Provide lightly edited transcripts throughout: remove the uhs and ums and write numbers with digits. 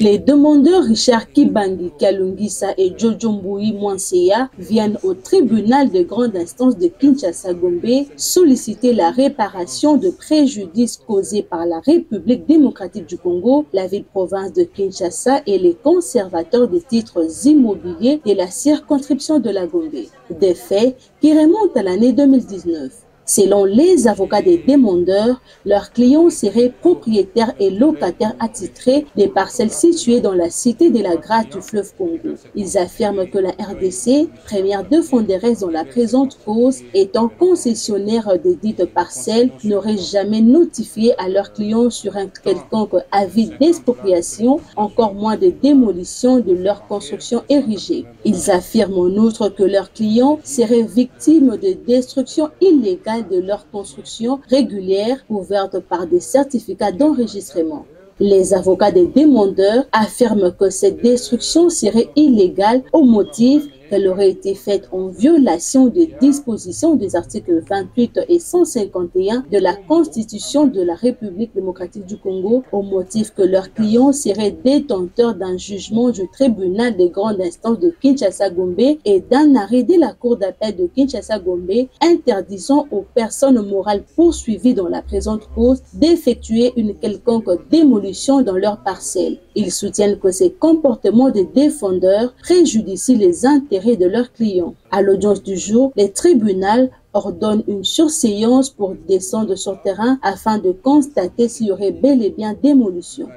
Les demandeurs Richard Kibangi Kalungisa et Jojo Mboui Mwanseya viennent au tribunal de grande instance de Kinshasa-Gombe solliciter la réparation de préjudices causés par la République démocratique du Congo, la ville-province de Kinshasa et les conservateurs des titres immobiliers de la circonscription de la Gombe. Des faits qui remontent à l'année 2019. Selon les avocats des demandeurs, leurs clients seraient propriétaires et locataires attitrés des parcelles situées dans la cité de la Grâce du fleuve Congo. Ils affirment que la RDC, première défenderesse dans la présente cause, étant concessionnaire de dites parcelles, n'aurait jamais notifié à leurs clients sur un quelconque avis d'expropriation, encore moins de démolition de leur construction érigée. Ils affirment en outre que leurs clients seraient victimes de destruction illégale de leur construction régulière ouverte par des certificats d'enregistrement. Les avocats des demandeurs affirment que cette destruction serait illégale au motif qu'elle aurait été faite en violation des dispositions des articles 28 et 151 de la Constitution de la République démocratique du Congo, au motif que leurs clients seraient détenteurs d'un jugement du tribunal de grande instance de Kinshasa-Gombe et d'un arrêt de la Cour d'appel de Kinshasa-Gombe interdisant aux personnes morales poursuivies dans la présente cause d'effectuer une quelconque démolition dans leurs parcelles. Ils soutiennent que ces comportements des défendeurs préjudicient les intérêts de leurs clients. À l'audience du jour, les tribunaux ordonnent une surséance pour descendre sur terrain afin de constater s'il y aurait bel et bien démolition.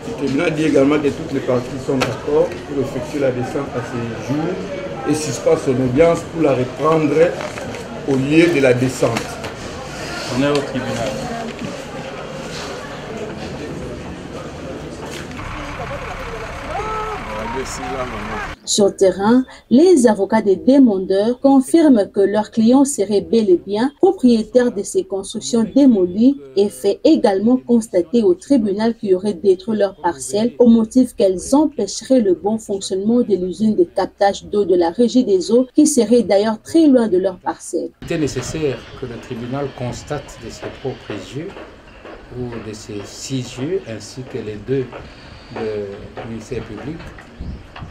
Le tribunal dit également que toutes les parties sont d'accord pour effectuer la descente à ces jours et suspend son audience pour la reprendre au lieu de la descente. On est au tribunal. Sur terrain, les avocats des demandeurs confirment que leurs clients seraient bel et bien propriétaires de ces constructions démolies et fait également constater au tribunal qu'ils auraient détruit leurs parcelles au motif qu'elles empêcheraient le bon fonctionnement de l'usine de captage d'eau de la Régie des eaux qui serait d'ailleurs très loin de leurs parcelles. Il était nécessaire que le tribunal constate de ses propres yeux ou de ses 6 yeux ainsi que les 2 du ministère public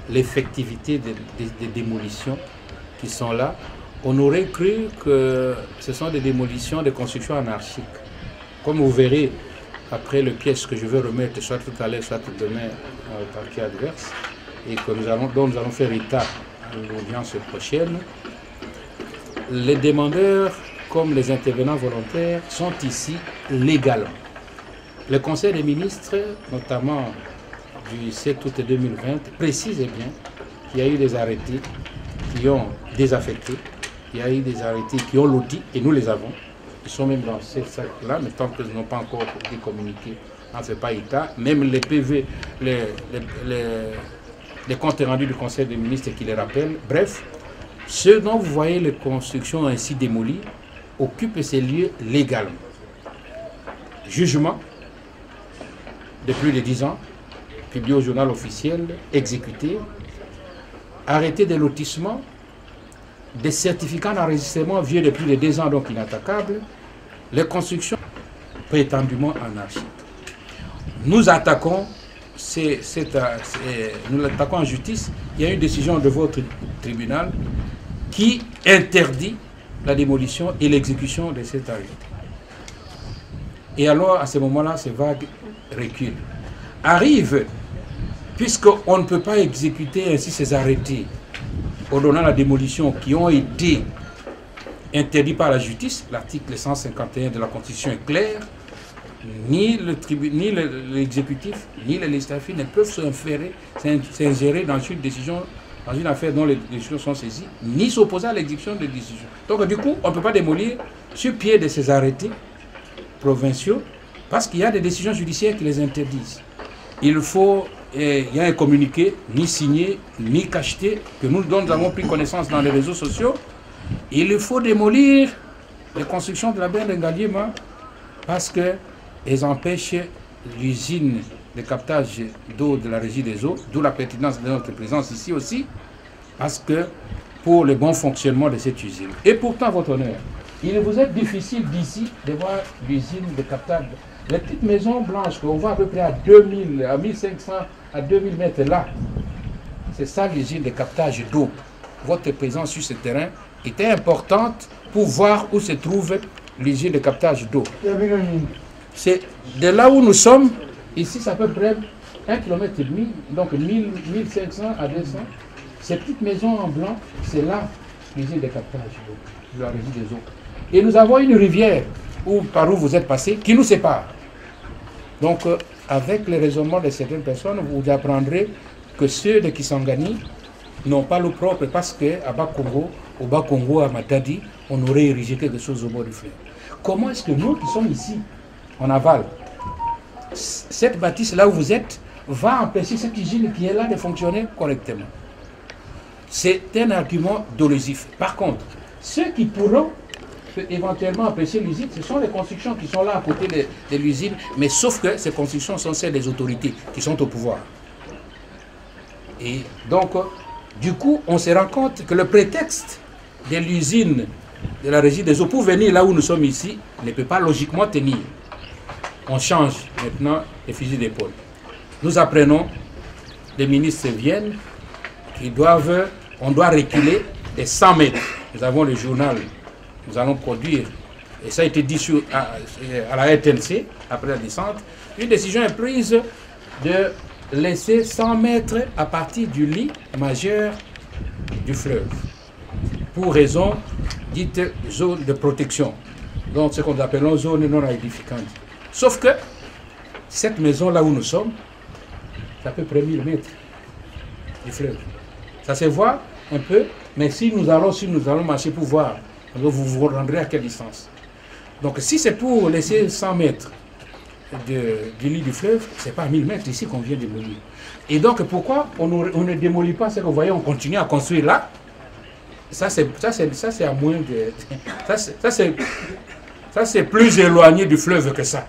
l'effectivité des démolitions qui sont là. On aurait cru que ce sont des démolitions de constructions anarchiques. Comme vous verrez, après le pièce que je vais remettre, soit tout à l'heure, soit demain au parquet adverse, et que dont nous allons faire état à l'audience prochaine, les demandeurs, comme les intervenants volontaires, sont ici légalement. Le Conseil des ministres, notamment du 7 août 2020, précise bien qu'il y a eu des arrêtés qui ont désaffecté, il y a eu des arrêtés qui ont loti, et nous les avons. Ils sont même dans ces sacs-là, mais tant qu'ils n'ont pas encore été communiqués, on ne fait pas état. Même les PV, les comptes rendus du Conseil des ministres qui les rappellent. Bref, ceux dont vous voyez les constructions ainsi démolies occupent ces lieux légalement. Jugement de plus de 10 ans, publié au journal officiel, exécuté, arrêté de lotissement, des certificats d'enregistrement vieux de plus de 2 ans, donc inattaquables, les constructions prétendument anarchiques. Nous attaquons, nous l'attaquons en justice. Il y a une décision de votre tribunal qui interdit la démolition et l'exécution de cet arrêté. Et alors, à ce moment-là, ces vagues reculent. Arrive, puisqu'on ne peut pas exécuter ainsi ces arrêtés ordonnant la démolition qui ont été interdits par la justice, l'article 151 de la Constitution est clair, ni l'exécutif, ni le législatif ne peuvent s'ingérer dans une décision, dans une affaire dont les décisions sont saisies, ni s'opposer à l'exécution des décisions. Donc du coup, on ne peut pas démolir sur pied de ces arrêtés provinciaux parce qu'il y a des décisions judiciaires qui les interdisent. Il y a un communiqué, ni signé, ni cacheté, dont nous avons pris connaissance dans les réseaux sociaux. Il faut démolir les constructions de la baie d'Engaliema parce qu'elles empêchent l'usine de captage d'eau de la Régie des eaux, d'où la pertinence de notre présence ici aussi, parce que pour le bon fonctionnement de cette usine. Et pourtant, votre honneur, il vous est difficile d'ici de voir l'usine de captage. Les petites maisons blanches qu'on voit à peu près à 2000, à 1500, à 2000 mètres là, c'est ça l'usine de captage d'eau. Votre présence sur ce terrain était importante pour voir où se trouve l'usine de captage d'eau. C'est de là où nous sommes, ici c'est à peu près 1,5 km, donc 1500 à 200. Ces petites maisons en blanc, c'est là l'usine de captage d'eau, de la régie des eaux. Et nous avons une rivière par où vous êtes passé qui nous sépare. Donc, avec le raisonnement de certaines personnes, vous apprendrez que ceux de Kisangani n'ont pas l'eau propre parce qu'à Bas-Congo, au Bas-Congo, à Matadi, on aurait érigé quelque chose au bord du fleuve. Comment est-ce que nous qui sommes ici, en aval, cette bâtisse là où vous êtes, va empêcher cette usine qui est là de fonctionner correctement? C'est un argument dolosif. Par contre, ceux qui pourront éventuellement empêcher l'usine, ce sont les constructions qui sont là à côté de l'usine, mais sauf que ces constructions sont celles des autorités qui sont au pouvoir. Et donc, du coup, on se rend compte que le prétexte de l'usine de la régie des eaux pour venir là où nous sommes ici ne peut pas logiquement tenir. On change maintenant les fusils d'épaule. Nous apprenons, les ministres viennent, on doit reculer de 100 mètres. Nous avons le journal, nous allons produire, et ça a été dit à la RTNC, après la descente, une décision est prise de laisser 100 mètres à partir du lit majeur du fleuve, pour raison dite zone de protection, donc ce que nous appelons zone non aedificante. Sauf que cette maison là où nous sommes, c'est à peu près 1000 mètres du fleuve. Ça se voit un peu, mais si nous allons marcher pour voir, vous vous rendrez à quelle distance. Donc si c'est pour laisser 100 mètres du lit du fleuve, c'est pas à 1000 mètres ici qu'on vient démolir. Et donc pourquoi on ne démolit pas ce que vous voyez, on continue à construire là? Ça c'est à moins de... Ça c'est plus éloigné du fleuve que ça.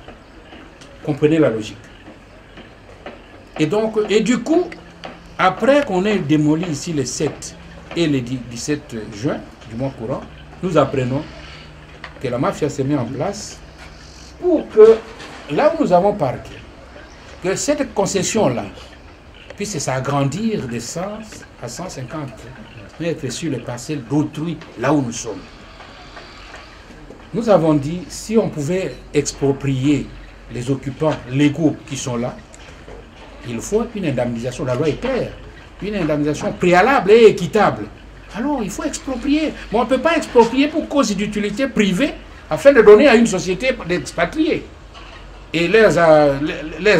Comprenez la logique. Et du coup, après qu'on ait démoli ici le 7 et le 17 juin du mois courant, nous apprenons que la mafia s'est mise en place pour que, là où nous avons parqué, que cette concession-là puisse s'agrandir de 100 à 150 mètres sur les parcelles d'autrui, là où nous sommes. Nous avons dit, si on pouvait exproprier les occupants légaux qui sont là, il faut une indemnisation, la loi est claire, une indemnisation préalable et équitable. Alors il faut exproprier. Mais on ne peut pas exproprier pour cause d'utilité privée afin de donner à une société d'expatriés et leurs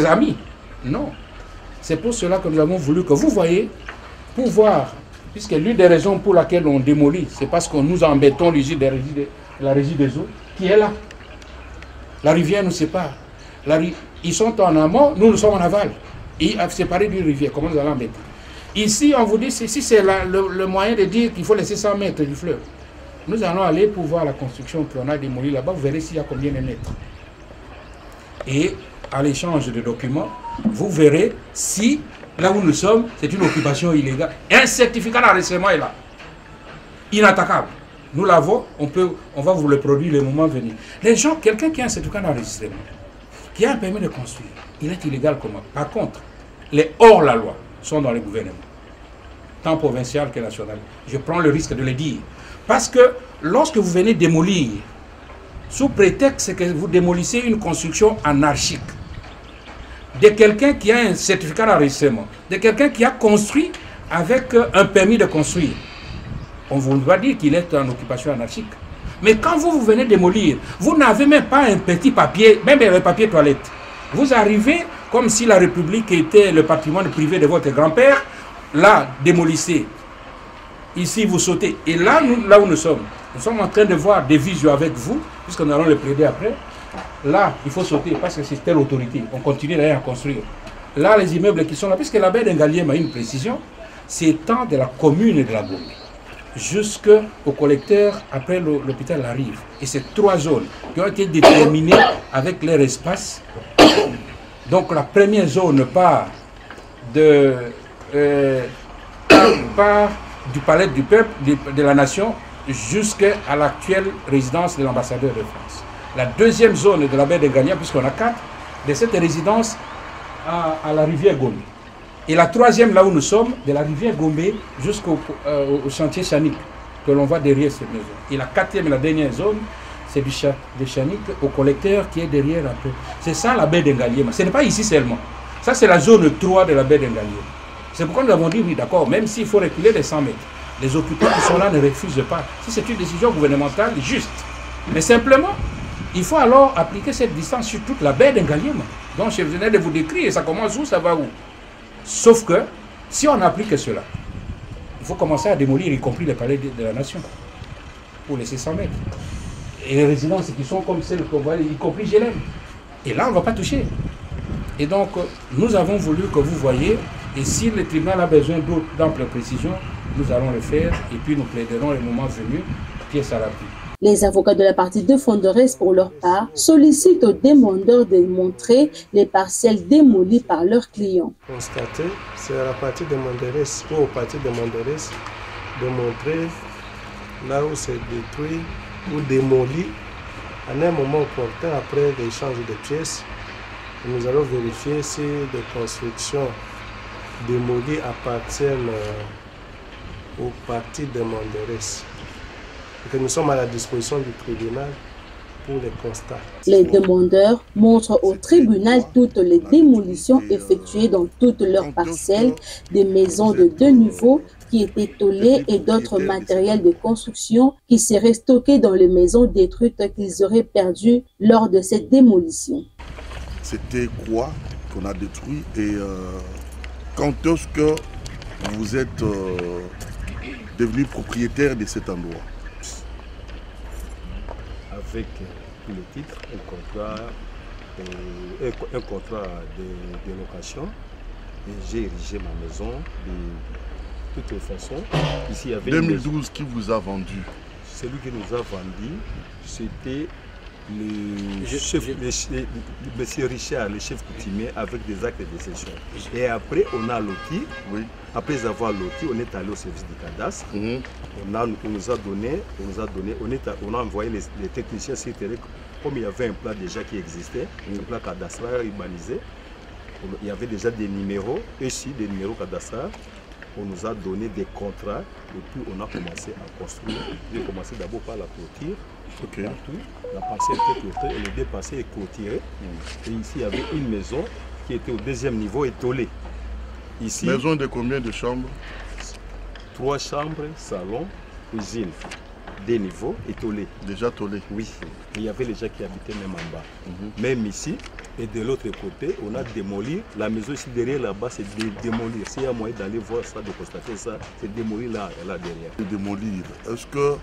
amis. Non. C'est pour cela que nous avons voulu que vous voyez, pour voir, puisque l'une des raisons pour laquelle on démolit, c'est parce que nous embêtons l'usine de la régie des eaux qui est là. La rivière nous sépare. Ils sont en amont, nous sommes en aval. Et séparés d'une rivière, comment nous allons embêter? Ici, on vous dit, si c'est le moyen de dire qu'il faut laisser 100 mètres du fleuve, nous allons aller pour voir la construction qu'on a démolie là-bas, vous verrez s'il y a combien de mètres. Et à l'échange de documents, vous verrez si, là où nous sommes, c'est une occupation illégale. Un certificat d'enregistrement est là, inattaquable. Nous l'avons, on va vous le produire le moment venu. Les gens, quelqu'un qui a un certificat d'enregistrement, qui a un permis de construire, il est illégal comment? Par contre, les hors-la-loi sont dans le gouvernement, tant provincial que national. Je prends le risque de le dire. Parce que lorsque vous venez démolir, sous prétexte que vous démolissez une construction anarchique, de quelqu'un qui a un certificat d'enregistrement, de quelqu'un qui a construit avec un permis de construire, on vous va dire qu'il est en occupation anarchique. Mais quand vous venez démolir, vous n'avez même pas un petit papier, même un papier toilette. Vous arrivez comme si la République était le patrimoine privé de votre grand-père. Là, démolissez. Ici, vous sautez. Et là, là où nous sommes en train de voir des visuels avec vous, puisque nous allons le plaider après. Là, il faut sauter parce que c'est telle autorité. On continue d'ailleurs à construire. Là, les immeubles qui sont là, puisque la baie d'Engaliem a une précision, c'est tant de la commune de la Gombe jusqu'au collecteur après l'hôpital arrive. Et c'est 3 zones qui ont été déterminées avec leur espace. Donc la première zone part du palais du peuple, de la nation, jusqu'à l'actuelle résidence de l'ambassadeur de France. La deuxième zone de la baie de Ngalia, puisqu'on a 4, de cette résidence à la rivière Gombe. Et la troisième, là où nous sommes, de la rivière Gombe jusqu'au chantier Chanik, que l'on voit derrière cette maison. Et la quatrième et la dernière zone, c'est de Chanik au collecteur qui est derrière un peu. C'est ça la baie d'Engaliema. Ce n'est pas ici seulement. Ça, c'est la zone 3 de la baie d'Engaliema. C'est pourquoi nous avons dit, oui, d'accord, même s'il faut reculer les 100 mètres, les occupants qui sont là ne refusent pas. Si c'est une décision gouvernementale juste. Mais simplement, il faut alors appliquer cette distance sur toute la baie d'Engaliema. Donc, je venais de vous décrire, et ça commence où, ça va où. Sauf que, si on applique cela, il faut commencer à démolir, y compris les palais de la nation, pour laisser 100 mètres. Et les résidences qui sont comme celles qu'on voit, y compris Gélène. Et là, on ne va pas toucher. Et donc, nous avons voulu que vous voyez, et si le tribunal a besoin d'amples précisions, nous allons le faire, et puis nous plaiderons le moment venu, pièce à l'appui. Les avocats de la partie défenderesse, pour leur part, sollicitent aux demandeurs de montrer les parcelles démolies par leurs clients. Constater, c'est à la partie demanderesse ou aux parties demanderesse de montrer là où c'est détruit ou démoli en un moment opportun après l'échange de pièces. Nous allons vérifier si les constructions démolies appartiennent aux parties demanderesses. Et que nous sommes à la disposition du tribunal pour les constats. Les demandeurs montrent au tribunal toutes les démolitions effectuées dans toutes leurs parcelles, des maisons de 2 niveaux qui étaient tollées et d'autres matériels de construction qui seraient stockés dans les maisons détruites qu'ils auraient perdues lors de cette démolition. C'était quoi qu'on a détruit et quand est-ce que vous êtes devenu propriétaire de cet endroit? Avec tous les titres, un contrat de location. Et j'ai érigé ma maison de toutes les façons. Ici, il y avait 2012, qui vous a vendu? Celui qui nous a vendu, c'était monsieur Richard, le chef coutumier, avec des actes de cession. Et après, on a loti. Oui. Après avoir loti, on est allé au service du cadastre. On nous a donné, on a envoyé les techniciens sur terrain, comme il y avait un plan déjà qui existait, un plan cadastral urbanisé. Il y avait déjà des numéros, ici des numéros cadastrales. On nous a donné des contrats et puis on a commencé à construire. On a commencé d'abord par la clôture. Okay. La parcelle était clôturée et le dépassé est clôturé. Et ici, il y avait une maison qui était au 2e niveau étoilée. Ici, maison de combien de chambres? 3 chambres, salon, cuisine. 2 niveaux étoilés. Déjà tollés? Oui. Et il y avait les gens qui habitaient même en bas. Même ici. Et de l'autre côté, on a démoli. La maison ici derrière, là-bas, c'est démolir. S'il y a moyen d'aller voir ça, de constater ça, c'est démolir là derrière. Démolir. Est-ce que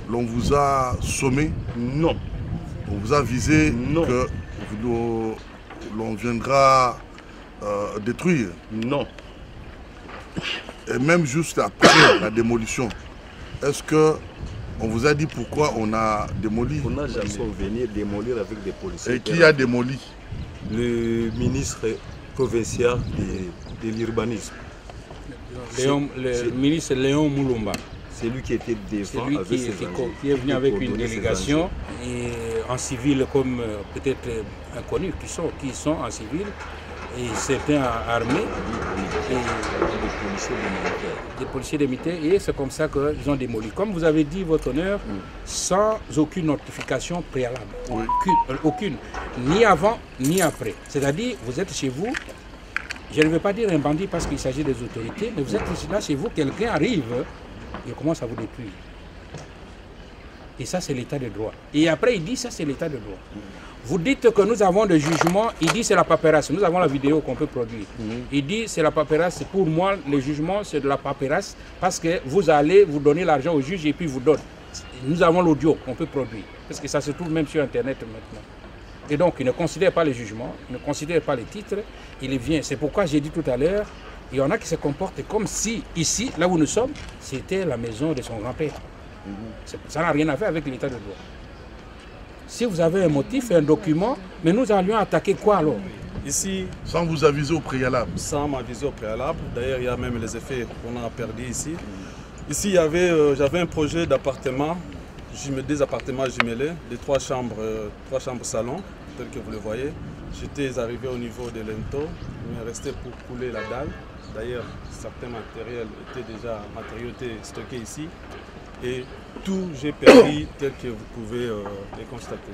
l'on vous a sommé? Non. On vous a visé? Non. Que l'on viendra détruire? Non. Et même juste après la démolition, est-ce que on vous a dit pourquoi on a démoli? On n'a jamais venu démolir avec des policiers. Et qui a démoli? Le ministre provincial de l'urbanisme. Le ministre Léon Moulumba. C'est lui qui était devant avec ses qui est venu avec une délégation et en civil comme peut-être inconnus qui sont en civil et certains armés et des policiers militaires et c'est comme ça qu'ils ont démoli. Comme vous avez dit, votre honneur, sans aucune notification préalable. Aucune. Ni avant, ni après. C'est-à-dire, vous êtes chez vous, je ne veux pas dire un bandit parce qu'il s'agit des autorités, mais vous êtes là chez vous, quelqu'un arrive, il commence à vous détruire. Et ça, c'est l'état de droit. Et après, il dit, ça, c'est l'état de droit. Vous dites que nous avons des jugements, il dit c'est la paperasse. Nous avons la vidéo qu'on peut produire. Il dit c'est la paperasse. Pour moi, les jugements, c'est de la paperasse parce que vous allez vous donner l'argent au juge et puis vous donne. Nous avons l'audio qu'on peut produire. Parce que ça se trouve même sur Internet maintenant. Et donc, il ne considère pas les jugements, il ne considère pas les titres. Il vient. C'est pourquoi j'ai dit tout à l'heure, il y en a qui se comportent comme si, ici, là où nous sommes, c'était la maison de son grand-père. Ça n'a rien à faire avec l'état de droit. Si vous avez un motif, un document, mais nous allions attaquer quoi alors? Ici, sans vous aviser au préalable? Sans m'aviser au préalable. D'ailleurs, il y a même les effets qu'on a perdus ici. Ici, j'avais un projet d'appartement, des appartements jumelés, de 3 chambres salon, tel que vous le voyez. J'étais arrivé au niveau de l'ento, il me restait pour couler la dalle. D'ailleurs, certains matériels étaient stockés ici. Et tout, j'ai perdu tel que vous pouvez les constater.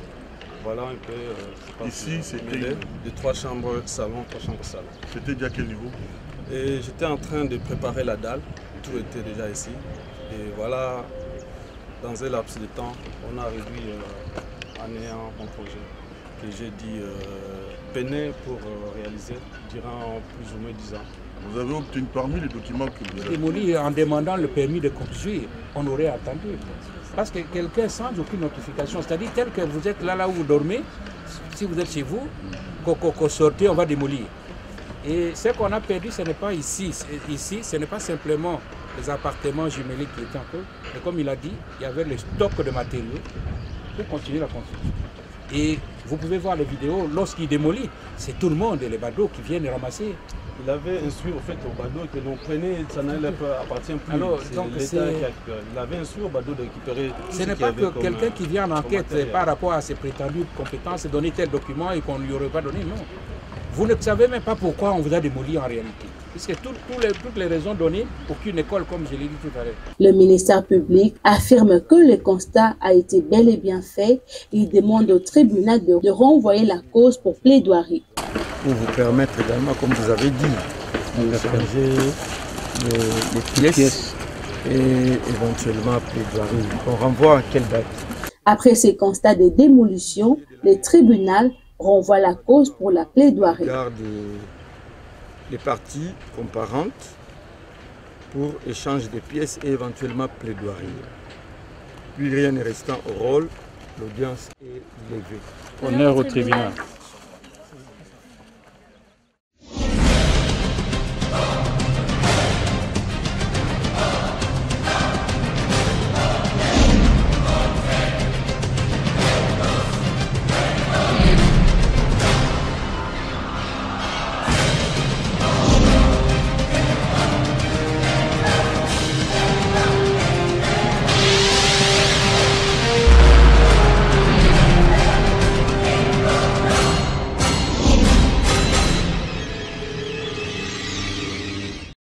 Voilà un peu. Ici, c'était de 3 chambres salon, 3 chambres salon. C'était déjà à quel niveau? Et j'étais en train de préparer la dalle. Tout était déjà ici. Et voilà, dans un laps de temps, on a réduit en ayant mon projet que j'ai dit peiner pour réaliser durant plus ou moins 10 ans. Vous avez obtenu parmi les documents que vous avez démoli en demandant le permis de construire, on aurait attendu. Parce que quelqu'un sans aucune notification, c'est-à-dire tel que vous êtes là où vous dormez, si vous êtes chez vous, quand sortez, on va démolir. Et ce qu'on a perdu, ce n'est pas ici. Ici, ce n'est pas simplement les appartements jumelés qui étaient en cause, mais comme il a dit, il y avait le stock de matériaux pour continuer la construction. Et vous pouvez voir les vidéos, lorsqu'il démolit, c'est tout le monde et les badauds qui viennent ramasser. Il avait instruit au fait au badaud que l'on prenait, ça n'appartient plus. Alors, donc l'État qui a récupéré. Il avait instruit au badaud de récupérer. Ce n'est pas que quelqu'un qui vient en enquête par rapport à ses prétendues compétences, donner tel document et qu'on ne lui aurait pas donné, non. Vous ne savez même pas pourquoi on vous a démoli en réalité. Puisque toutes les raisons données, aucune école, comme je l'ai dit tout à l'heure. Le ministère public affirme que le constat a été bel et bien fait. Il demande au tribunal de renvoyer la cause pour plaidoirie. Pour vous permettre également, comme vous avez dit, de changer les pièces et éventuellement plaidoirie. On renvoie à quelle date? Après ces constats de démolition, le tribunal renvoie la cause pour la plaidoirie. Regarde les parties comparantes pour échange de pièces et éventuellement plaidoirie. Puis rien n'est restant au rôle, l'audience est levée. Honneur au tribunal.